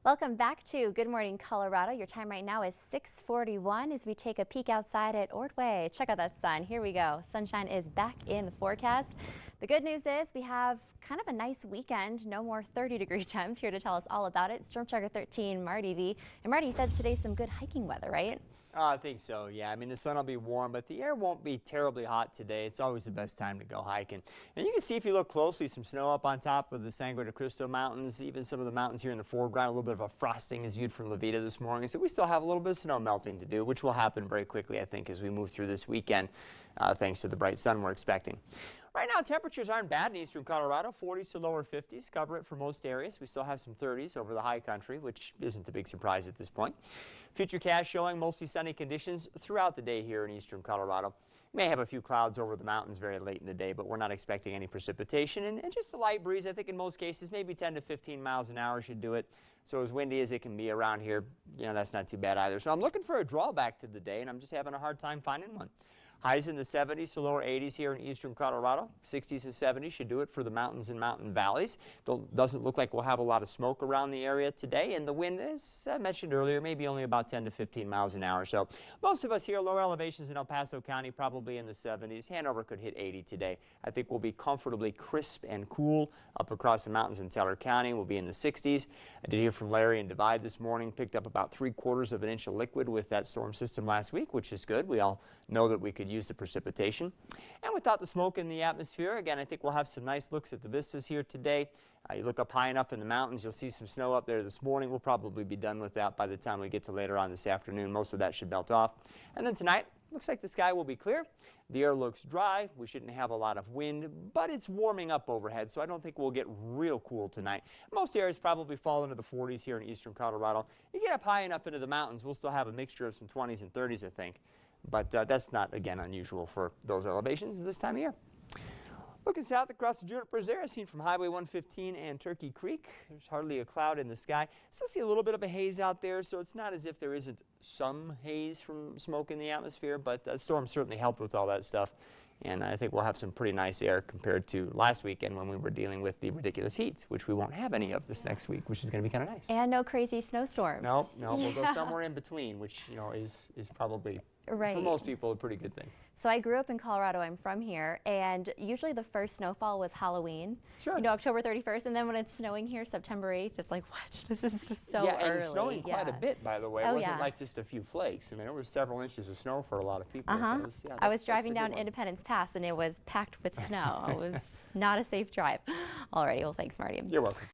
Welcome back to Good Morning Colorado. Your time right now is 6:41 as we take a peek outside at Ordway. Check out that sun. Here we go. Sunshine is back in the forecast. The good news is we have kind of a nice weekend. No more 30-degree temps. Here to tell us all about it, Storm Tracker 13, Marty V. And Marty, you said today's some good hiking weather, right? I think so, yeah. I mean, the sun will be warm, but the air won't be terribly hot today. It's always the best time to go hiking. And you can see, if you look closely, some snow up on top of the Sangre de Cristo Mountains, even some of the mountains here in the foreground. A little bit of a frosting is viewed from VETA this morning. So we still have a little bit of snow melting to do, which will happen very quickly, I think, as we move through this weekend, thanks to the bright sun we're expecting. Right now, temperatures aren't bad in eastern Colorado. 40s to lower 50s cover it for most areas. We still have some 30s over the high country, which isn't a big surprise at this point. FUTURECAST showing mostly sunny conditions throughout the day here in eastern Colorado. We may have a few clouds over the mountains very late in the day, but we're not expecting any precipitation. And just a light breeze, I think in most cases, maybe 10 to 15 miles an hour should do it. So as windy as it can be around here, that's not too bad either. So I'm looking for a drawback to the day, and I'm just having a hard time finding one. Highs in the 70s to lower 80s here in eastern Colorado. 60s and 70s should do it for the mountains and mountain valleys. Doesn't look like we'll have a lot of smoke around the area today. And the wind, as I mentioned earlier, maybe only about 10 to 15 miles an hour. So most of us here, lower elevations in El Paso County, probably in the 70s. Hanover could hit 80 today. I think we'll be comfortably crisp and cool up across the mountains in Teller County. We'll be in the 60s. I did hear from Larry in Divide this morning. Picked up about 3/4 of an inch of liquid with that storm system last week, which is good. We all know that we could use the precipitation. And without the smoke in the atmosphere, again, I think we'll have some nice looks at the vistas here today. You look up high enough in the mountains, you'll see some snow up there this morning. We'll probably be done with that by the time we get to later on this afternoon. Most of that should melt off. And then tonight, looks like the sky will be clear. The air looks dry. We shouldn't have a lot of wind, but it's warming up overhead, so I don't think we'll get real cool tonight. Most areas probably fall into the 40s here in eastern Colorado. You get up high enough into the mountains, we'll still have a mixture of some 20s and 30s, I think. But that's not, again, unusual for those elevations this time of year. Looking south across the junipers there, seen from Highway 115 and Turkey Creek. There's hardly a cloud in the sky. Still see a little bit of a haze out there, so it's not as if there isn't some haze from smoke in the atmosphere, but the storm certainly helped with all that stuff. And I think we'll have some pretty nice air compared to last weekend when we were dealing with the ridiculous heat, which we won't have any of this next week, which is going to be kind of nice. And no crazy snowstorms. No, we'll go somewhere in between, which is probably, right, for most people, a pretty good thing. So I grew up in Colorado. I'm from here, and usually the first snowfall was Halloween. Sure. October 31st, and then when it's snowing here, September 8th, it's like, what? This is just so early. Early. And snowing quite a bit, by the way. Oh, it wasn't like just a few flakes. I mean, there were several inches of snow for a lot of people. So I was driving down Independence Pass, and it was packed with snow. It was not a safe drive. Alrighty, well, thanks, Marty. You're welcome.